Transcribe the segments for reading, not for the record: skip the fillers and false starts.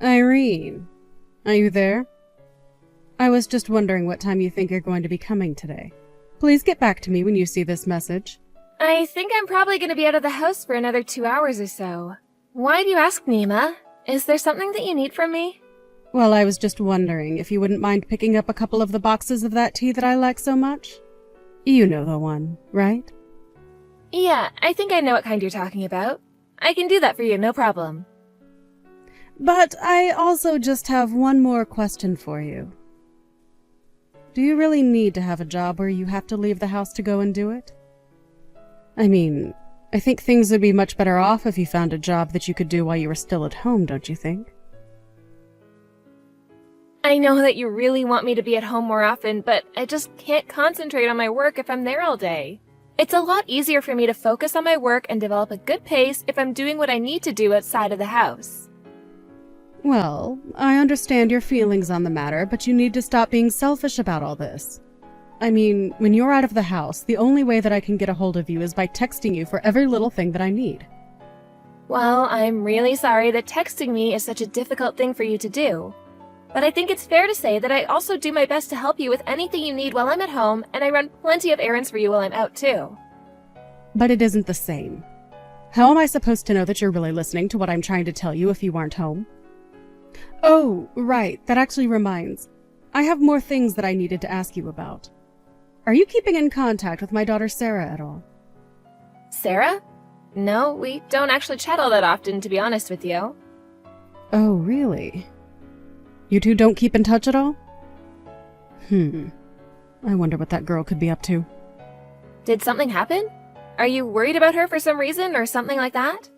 Irene, are you there? I was just wondering what time you think you're going to be coming today. Please get back to me when you see this message. I think I'm probably going to be out of the house for another 2 hours or so. Why do you ask, Nima? Is there something that you need from me? Well, I was just wondering if you wouldn't mind picking up a couple of the boxes of that tea that I like so much. You know the one, right? Yeah, I think I know what kind you're talking about. I can do that for you, no problem. But I also just have one more question for you. Do you really need to have a job where you have to leave the house to go and do it? I mean, I think things would be much better off if you found a job that you could do while you were still at home, don't you think? I know that you really want me to be at home more often, but I just can't concentrate on my work if I'm there all day. It's a lot easier for me to focus on my work and develop a good pace if I'm doing what I need to do outside of the house. Well, I understand your feelings on the matter, but you need to stop being selfish about all this. I mean, when you're out of the house, the only way that I can get a hold of you is by texting you for every little thing that I need. Well, I'm really sorry that texting me is such a difficult thing for you to do. But I think it's fair to say that I also do my best to help you with anything you need while I'm at home, and I run plenty of errands for you while I'm out too. But it isn't the same. How am I supposed to know that you're really listening to what I'm trying to tell you if you aren't home? Oh, right, that actually reminds. I have more things that I needed to ask you about. Are you keeping in contact with my daughter Sarah at all? Sarah? No, we don't actually chat all that often, to be honest with you. Oh, really? You two don't keep in touch at all? I wonder what that girl could be up to. Did something happen? Are you worried about her for some reason or something like that?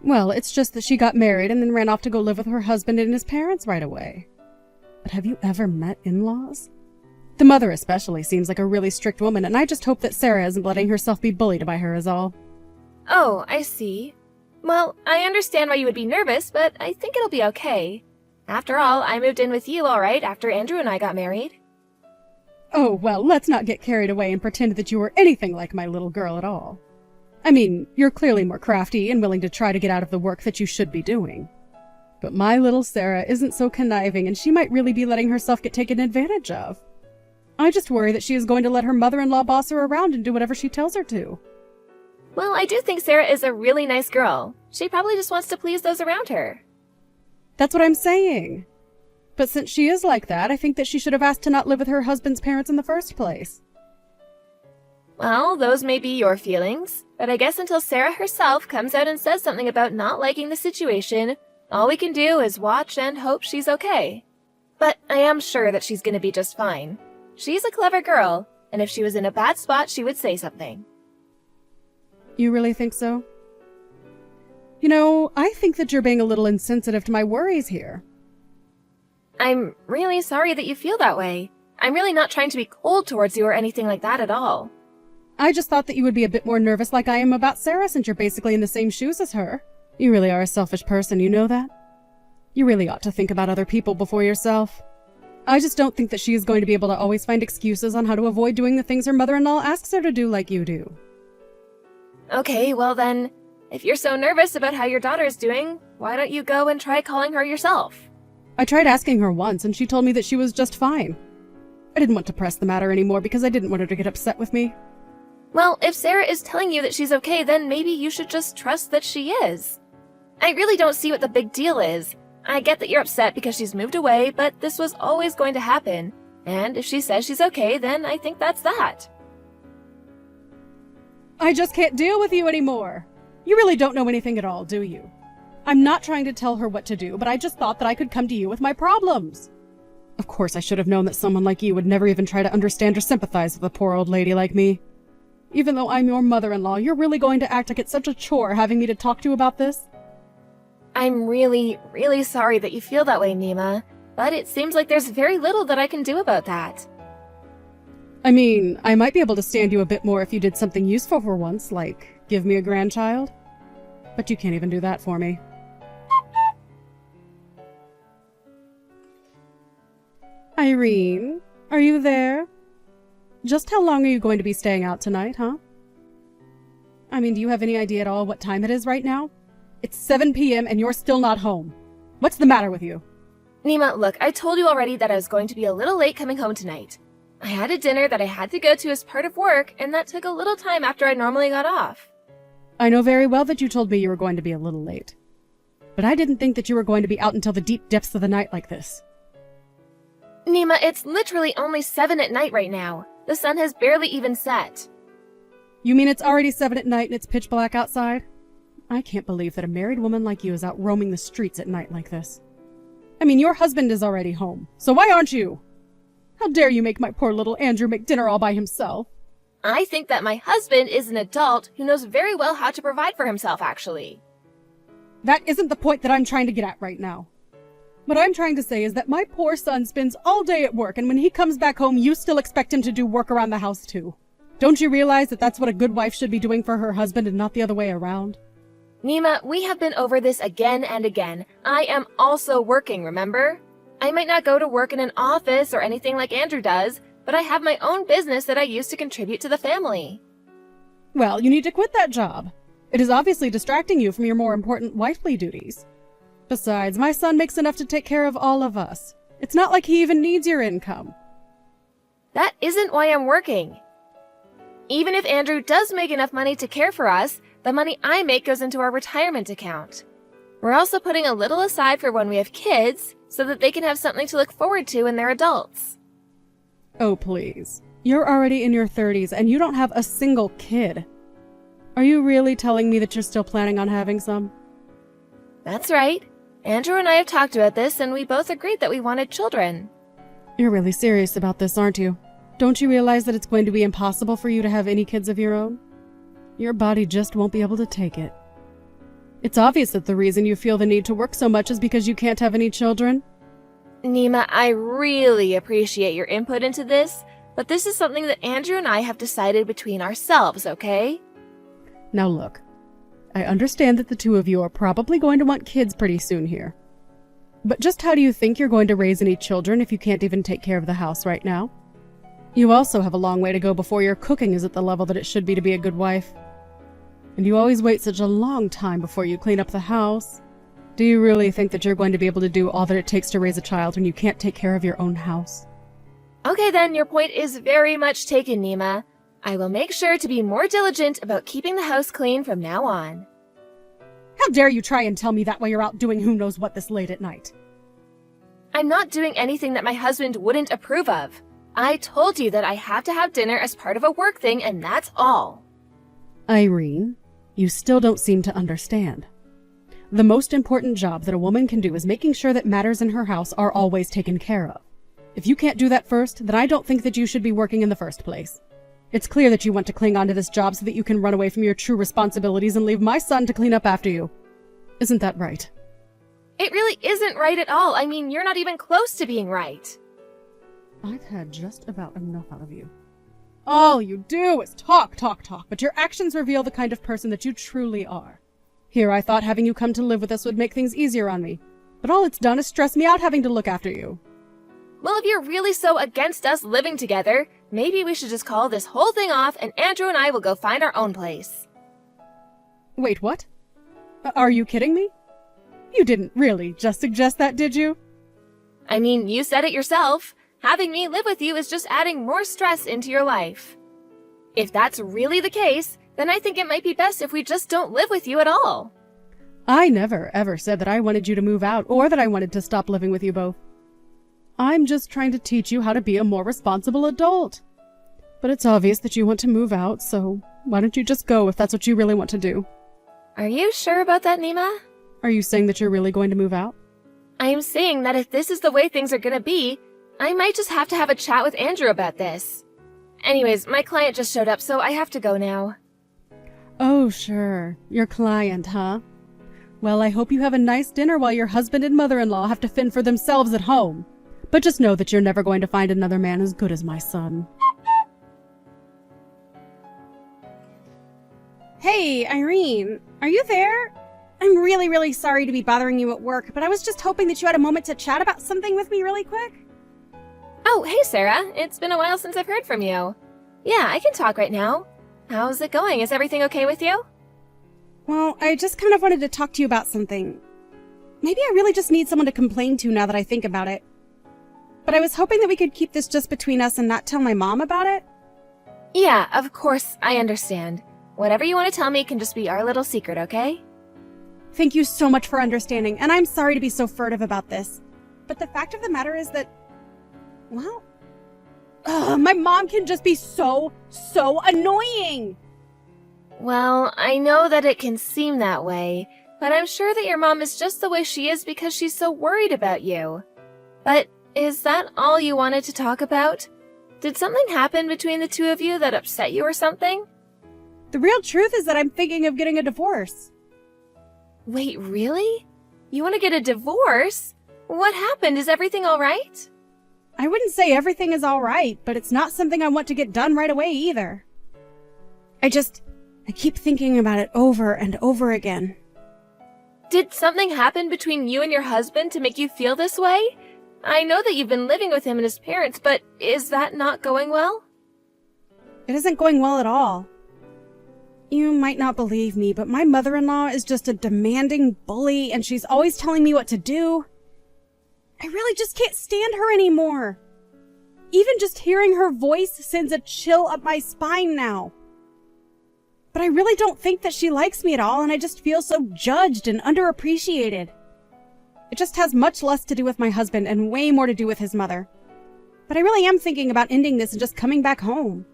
Well, it's just that she got married and then ran off to go live with her husband and his parents right away. But have you ever met in-laws? The mother especially seems like a really strict woman, and I just hope that Sarah isn't letting herself be bullied by her is all. Oh, I see. Well, I understand why you would be nervous, but I think it'll be okay. After all, I moved in with you, all right, after Andrew and I got married. Oh, well, let's not get carried away and pretend that you were anything like my little girl at all. I mean, you're clearly more crafty and willing to try to get out of the work that you should be doing. But my little Sarah isn't so conniving, and she might really be letting herself get taken advantage of. I just worry that she is going to let her mother-in-law boss her around and do whatever she tells her to. Well, I do think Sarah is a really nice girl. She probably just wants to please those around her. That's what I'm saying. But since she is like that, I think that she should have asked to not live with her husband's parents in the first place. Well, those may be your feelings, but I guess until Sarah herself comes out and says something about not liking the situation, all we can do is watch and hope she's okay. But I am sure that she's going to be just fine. She's a clever girl, and if she was in a bad spot, she would say something. You really think so? You know, I think that you're being a little insensitive to my worries here. I'm really sorry that you feel that way. I'm really not trying to be cold towards you or anything like that at all. I just thought that you would be a bit more nervous like I am about Sarah since you're basically in the same shoes as her. You really are a selfish person, you know that? You really ought to think about other people before yourself. I just don't think that she is going to be able to always find excuses on how to avoid doing the things her mother-in-law asks her to do like you do. Okay, well then, if you're so nervous about how your daughter is doing, why don't you go and try calling her yourself? I tried asking her once and she told me that she was just fine. I didn't want to press the matter anymore because I didn't want her to get upset with me. Well, if Sarah is telling you that she's okay, then maybe you should just trust that she is. I really don't see what the big deal is. I get that you're upset because she's moved away, but this was always going to happen. And if she says she's okay, then I think that's that. I just can't deal with you anymore. You really don't know anything at all, do you? I'm not trying to tell her what to do, but I just thought that I could come to you with my problems. Of course, I should have known that someone like you would never even try to understand or sympathize with a poor old lady like me. Even though I'm your mother-in-law, you're really going to act like it's such a chore having me to talk to about this? I'm really, really sorry that you feel that way, Nima, but it seems like there's very little that I can do about that. I mean, I might be able to stand you a bit more if you did something useful for once, like give me a grandchild. But you can't even do that for me. Irene, are you there? Just how long are you going to be staying out tonight, huh? I mean, do you have any idea at all what time it is right now? It's 7 p.m. and you're still not home. What's the matter with you? Nima, look, I told you already that I was going to be a little late coming home tonight. I had a dinner that I had to go to as part of work, and that took a little time after I normally got off. I know very well that you told me you were going to be a little late. But I didn't think that you were going to be out until the deep depths of the night like this. Nima, it's literally only 7 at night right now. The sun has barely even set. You mean it's already 7 at night and it's pitch black outside? I can't believe that a married woman like you is out roaming the streets at night like this. I mean, your husband is already home, so why aren't you? How dare you make my poor little Andrew make dinner all by himself? I think that my husband is an adult who knows very well how to provide for himself, actually. That isn't the point that I'm trying to get at right now. What I'm trying to say is that my poor son spends all day at work, and when he comes back home, you still expect him to do work around the house too. Don't you realize that that's what a good wife should be doing for her husband and not the other way around? Nima, we have been over this again and again. I am also working, remember? I might not go to work in an office or anything like Andrew does, but I have my own business that I use to contribute to the family. Well, you need to quit that job. It is obviously distracting you from your more important wifely duties. Besides, my son makes enough to take care of all of us. It's not like he even needs your income. That isn't why I'm working. Even if Andrew does make enough money to care for us, the money I make goes into our retirement account. We're also putting a little aside for when we have kids, so that they can have something to look forward to when they're adults. Oh, please. You're already in your 30s and you don't have a single kid. Are you really telling me that you're still planning on having some? That's right. Andrew and I have talked about this, and we both agreed that we wanted children. You're really serious about this, aren't you? Don't you realize that it's going to be impossible for you to have any kids of your own? Your body just won't be able to take it. It's obvious that the reason you feel the need to work so much is because you can't have any children. Nima, I really appreciate your input into this, but this is something that Andrew and I have decided between ourselves, okay? Now look, I understand that the two of you are probably going to want kids pretty soon here. But just how do you think you're going to raise any children if you can't even take care of the house right now? You also have a long way to go before your cooking is at the level that it should be to be a good wife. And you always wait such a long time before you clean up the house. Do you really think that you're going to be able to do all that it takes to raise a child when you can't take care of your own house? Okay then, your point is very much taken, Nima. I will make sure to be more diligent about keeping the house clean from now on. How dare you try and tell me that while you're out doing who knows what this late at night? I'm not doing anything that my husband wouldn't approve of. I told you that I have to have dinner as part of a work thing, and that's all. Irene, you still don't seem to understand. The most important job that a woman can do is making sure that matters in her house are always taken care of. If you can't do that first, then I don't think that you should be working in the first place. It's clear that you want to cling on to this job so that you can run away from your true responsibilities and leave my son to clean up after you. Isn't that right? It really isn't right at all. I mean, you're not even close to being right. I've had just about enough out of you. All you do is talk, but your actions reveal the kind of person that you truly are. Here, I thought having you come to live with us would make things easier on me, but all it's done is stress me out having to look after you. Well, if you're really so against us living together, maybe we should just call this whole thing off and Andrew and I will go find our own place. Wait, what? Are you kidding me? You didn't really just suggest that, did you? I mean, you said it yourself. Having me live with you is just adding more stress into your life. If that's really the case, then I think it might be best if we just don't live with you at all. I never, ever said that I wanted you to move out or that I wanted to stop living with you both. I'm just trying to teach you how to be a more responsible adult. But it's obvious that you want to move out, so why don't you just go if that's what you really want to do? Are you sure about that, Nima? Are you saying that you're really going to move out? I'm saying that if this is the way things are gonna be, I might just have to have a chat with Andrew about this. Anyways, my client just showed up, so I have to go now. Oh, sure. Your client, huh? Well, I hope you have a nice dinner while your husband and mother-in-law have to fend for themselves at home. But just know that you're never going to find another man as good as my son. Hey, Irene, are you there? I'm really sorry to be bothering you at work, but I was just hoping that you had a moment to chat about something with me really quick. Oh, hey Sarah. It's been a while since I've heard from you. Yeah, I can talk right now. How's it going? Is everything okay with you? Well, I just kind of wanted to talk to you about something. Maybe I really just need someone to complain to now that I think about it. But I was hoping that we could keep this just between us and not tell my mom about it. Yeah, of course, I understand. Whatever you want to tell me can just be our little secret, okay? Thank you so much for understanding, and I'm sorry to be so furtive about this. But the fact of the matter is that, well, my mom can just be so annoying! Well, I know that it can seem that way, but I'm sure that your mom is just the way she is because she's so worried about you. But is that all you wanted to talk about? Did something happen between the two of you that upset you or something? The real truth is that I'm thinking of getting a divorce. Wait, really? You want to get a divorce? What happened? Is everything all right? I wouldn't say everything is all right, but it's not something I want to get done right away either. I keep thinking about it over and over again. Did something happen between you and your husband to make you feel this way? I know that you've been living with him and his parents, but is that not going well? It isn't going well at all. You might not believe me, but my mother-in-law is just a demanding bully, and she's always telling me what to do. I really just can't stand her anymore. Even just hearing her voice sends a chill up my spine now. But I really don't think that she likes me at all, and I just feel so judged and underappreciated. It just has much less to do with my husband and way more to do with his mother. But I really am thinking about ending this and just coming back home.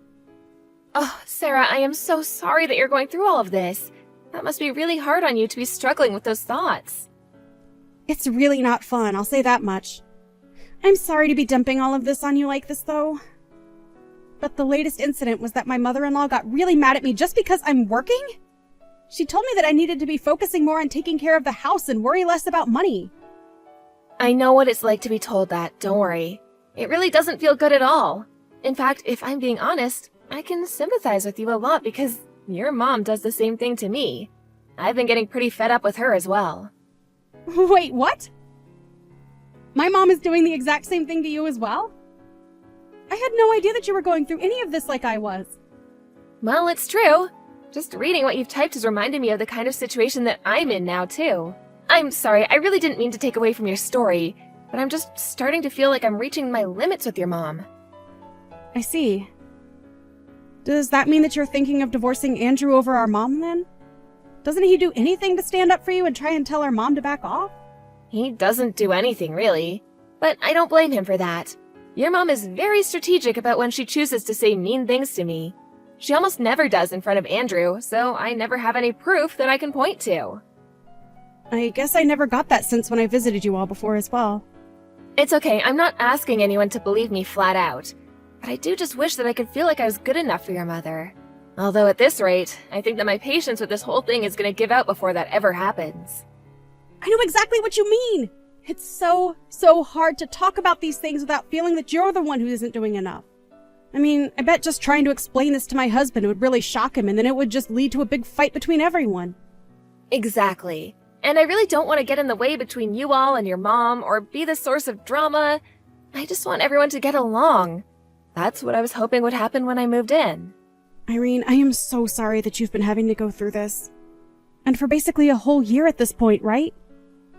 Oh, Sarah, I am so sorry that you're going through all of this. That must be really hard on you to be struggling with those thoughts. It's really not fun, I'll say that much. I'm sorry to be dumping all of this on you like this, though. But the latest incident was that my mother-in-law got really mad at me just because I'm working? She told me that I needed to be focusing more on taking care of the house and worry less about money. I know what it's like to be told that, don't worry. It really doesn't feel good at all. In fact, if I'm being honest, I can sympathize with you a lot because your mom does the same thing to me. I've been getting pretty fed up with her as well. Wait, what? My mom is doing the exact same thing to you as well? I had no idea that you were going through any of this like I was. Well, it's true. Just reading what you've typed has reminded me of the kind of situation that I'm in now, too. I'm sorry, I really didn't mean to take away from your story, but I'm just starting to feel like I'm reaching my limits with your mom. I see. Does that mean that you're thinking of divorcing Andrew over our mom, then? Doesn't he do anything to stand up for you and try and tell our mom to back off? He doesn't do anything, really. But I don't blame him for that. Your mom is very strategic about when she chooses to say mean things to me. She almost never does in front of Andrew, so I never have any proof that I can point to. I guess I never got that sense when I visited you all before as well. It's okay, I'm not asking anyone to believe me flat out. But I do just wish that I could feel like I was good enough for your mother. Although at this rate, I think that my patience with this whole thing is going to give out before that ever happens. I know exactly what you mean! It's so hard to talk about these things without feeling that you're the one who isn't doing enough. I mean, I bet just trying to explain this to my husband would really shock him, and then it would just lead to a big fight between everyone. Exactly. And I really don't want to get in the way between you all and your mom, or be the source of drama. I just want everyone to get along. That's what I was hoping would happen when I moved in. Irene, I am so sorry that you've been having to go through this. And for basically a whole year at this point, right?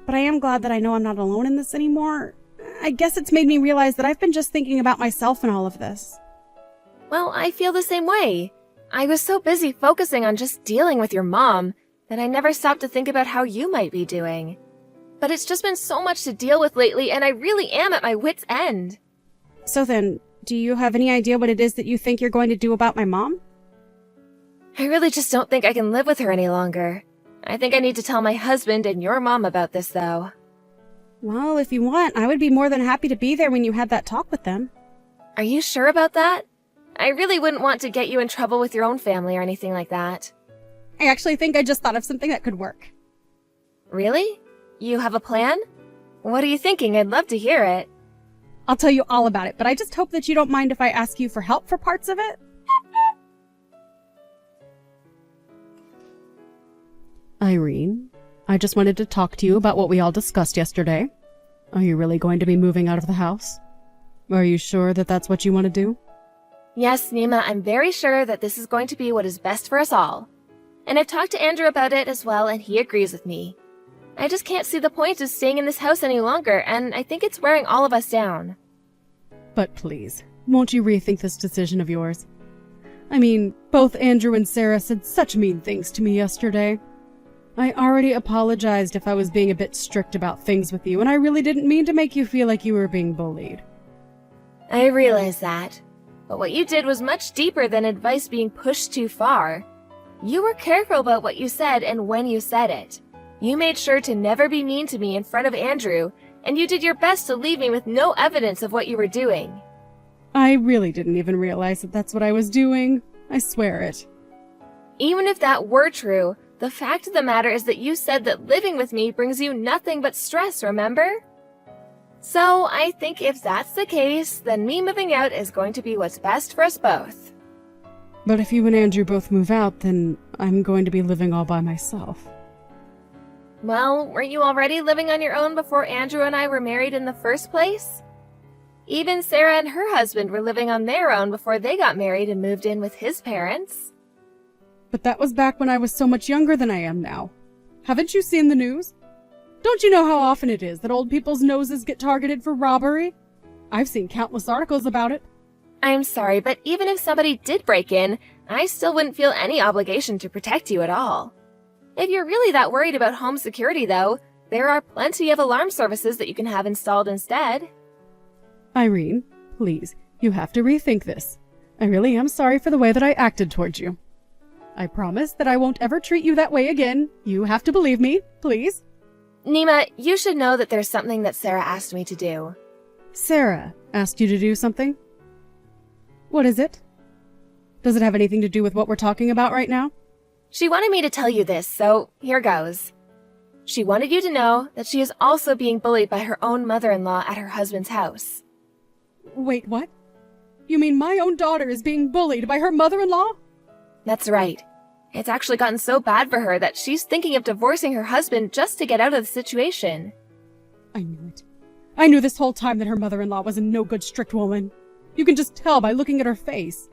But I am glad that I know I'm not alone in this anymore. I guess it's made me realize that I've been just thinking about myself in all of this. Well, I feel the same way. I was so busy focusing on just dealing with your mom that I never stopped to think about how you might be doing. But it's just been so much to deal with lately, and I really am at my wit's end. So then, do you have any idea what it is that you think you're going to do about my mom? I really just don't think I can live with her any longer. I think I need to tell my husband and your mom about this, though. Well, if you want, I would be more than happy to be there when you had that talk with them. Are you sure about that? I really wouldn't want to get you in trouble with your own family or anything like that. I actually think I just thought of something that could work. Really? You have a plan? What are you thinking? I'd love to hear it. I'll tell you all about it, but I just hope that you don't mind if I ask you for help for parts of it. Irene, I just wanted to talk to you about what we all discussed yesterday. Are you really going to be moving out of the house? Are you sure that that's what you want to do? Yes, Nima, I'm very sure that this is going to be what is best for us all. And I've talked to Andrew about it as well, and he agrees with me. I just can't see the point of staying in this house any longer, and I think it's wearing all of us down. But please, won't you rethink this decision of yours? I mean, both Andrew and Sarah said such mean things to me yesterday. I already apologized if I was being a bit strict about things with you, and I really didn't mean to make you feel like you were being bullied. I realize that. But what you did was much deeper than advice being pushed too far. You were careful about what you said and when you said it. You made sure to never be mean to me in front of Andrew, and you did your best to leave me with no evidence of what you were doing. I really didn't even realize that that's what I was doing. I swear it. Even if that were true, the fact of the matter is that you said that living with me brings you nothing but stress, remember? So I think if that's the case, then me moving out is going to be what's best for us both. But if you and Andrew both move out, then I'm going to be living all by myself. Well, weren't you already living on your own before Andrew and I were married in the first place? Even Sarah and her husband were living on their own before they got married and moved in with his parents. But that was back when I was so much younger than I am now. Haven't you seen the news? Don't you know how often it is that old people's noses get targeted for robbery? I've seen countless articles about it. I'm sorry, but even if somebody did break in, I still wouldn't feel any obligation to protect you at all. If you're really that worried about home security, though, there are plenty of alarm services that you can have installed instead. Irene, please, you have to rethink this. I really am sorry for the way that I acted towards you. I promise that I won't ever treat you that way again. You have to believe me, please. Nima, you should know that there's something that Sarah asked me to do. Sarah asked you to do something? What is it? Does it have anything to do with what we're talking about right now? She wanted me to tell you this, so here goes. She wanted you to know that she is also being bullied by her own mother-in-law at her husband's house. Wait, what? You mean my own daughter is being bullied by her mother-in-law? That's right. It's actually gotten so bad for her that she's thinking of divorcing her husband just to get out of the situation. I knew it. I knew this whole time that her mother-in-law was a no-good strict woman. You can just tell by looking at her face.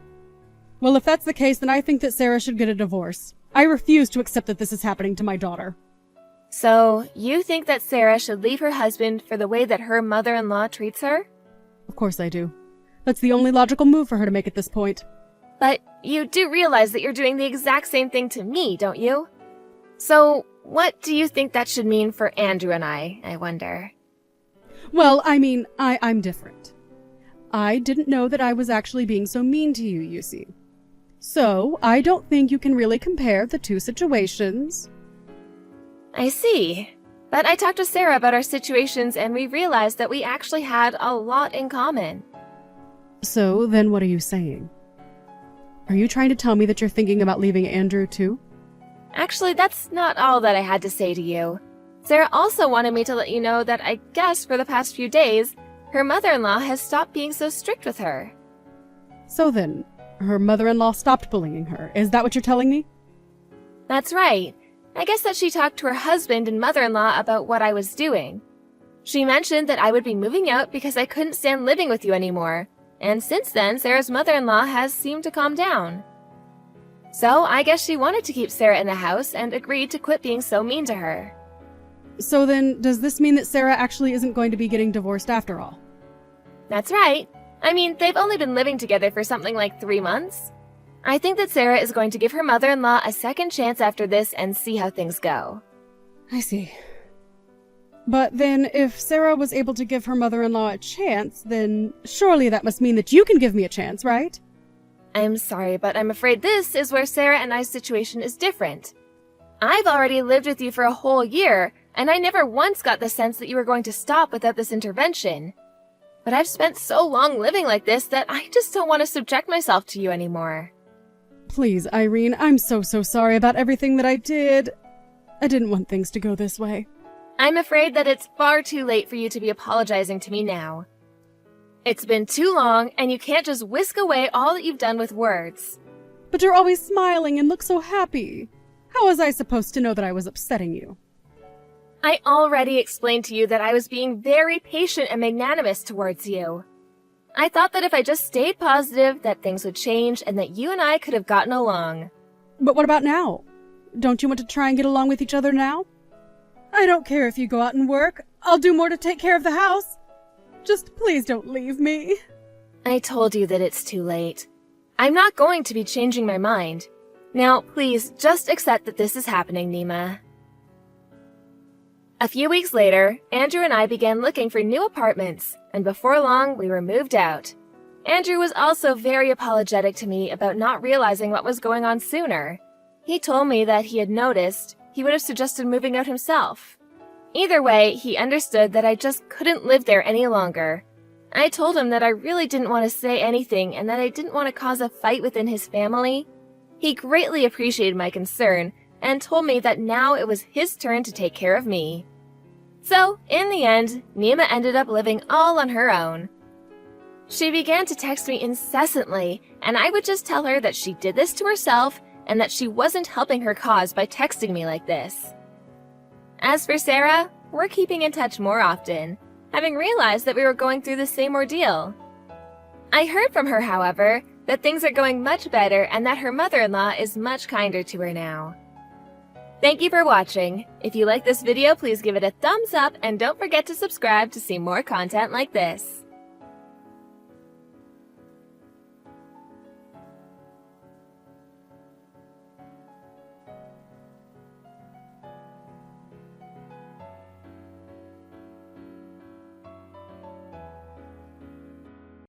Well, if that's the case, then I think that Sarah should get a divorce. I refuse to accept that this is happening to my daughter. So, you think that Sarah should leave her husband for the way that her mother-in-law treats her? Of course I do. That's the only logical move for her to make at this point. But you do realize that you're doing the exact same thing to me, don't you? So, what do you think that should mean for Andrew and I wonder? Well, I mean, I'm different. I didn't know that I was actually being so mean to you, you see. So, I don't think you can really compare the two situations. I see. But I talked to Sarah about our situations and we realized that we actually had a lot in common. So, then what are you saying? Are you trying to tell me that you're thinking about leaving Andrew too? Actually, that's not all that I had to say to you. Sarah also wanted me to let you know that I guess for the past few days, her mother-in-law has stopped being so strict with her. So then, her mother-in-law stopped bullying her. Is that what you're telling me? That's right. I guess that she talked to her husband and mother-in-law about what I was doing. She mentioned that I would be moving out because I couldn't stand living with you anymore. And since then, Sarah's mother-in-law has seemed to calm down. So I guess she wanted to keep Sarah in the house and agreed to quit being so mean to her. So then, does this mean that Sarah actually isn't going to be getting divorced after all? That's right. I mean, they've only been living together for something like 3 months. I think that Sarah is going to give her mother-in-law a second chance after this and see how things go. I see. But then, if Sarah was able to give her mother-in-law a chance, then surely that must mean that you can give me a chance, right? I'm sorry, but I'm afraid this is where Sarah and I's situation is different. I've already lived with you for a whole year, and I never once got the sense that you were going to stop without this intervention. But I've spent so long living like this that I just don't want to subject myself to you anymore. Please, Irene, I'm so sorry about everything that I did. I didn't want things to go this way. I'm afraid that it's far too late for you to be apologizing to me now. It's been too long, and you can't just whisk away all that you've done with words. But you're always smiling and look so happy. How was I supposed to know that I was upsetting you? I already explained to you that I was being very patient and magnanimous towards you. I thought that if I just stayed positive, that things would change and that you and I could have gotten along. But what about now? Don't you want to try and get along with each other now? I don't care if you go out and work. I'll do more to take care of the house. Just please don't leave me. I told you that it's too late. I'm not going to be changing my mind. Now, please, just accept that this is happening, Nima. A few weeks later, Andrew and I began looking for new apartments, and before long, we were moved out. Andrew was also very apologetic to me about not realizing what was going on sooner. He told me that he had noticed he would have suggested moving out himself. Either way, he understood that I just couldn't live there any longer. I told him that I really didn't want to say anything and that I didn't want to cause a fight within his family. He greatly appreciated my concern and told me that now it was his turn to take care of me. So, in the end, Nima ended up living all on her own. She began to text me incessantly, and I would just tell her that she did this to herself and that she wasn't helping her cause by texting me like this. As for Sarah, we're keeping in touch more often, having realized that we were going through the same ordeal. I heard from her, however, that things are going much better and that her mother-in-law is much kinder to her now. Thank you for watching. If you like this video, please give it a thumbs up and don't forget to subscribe to see more content like this.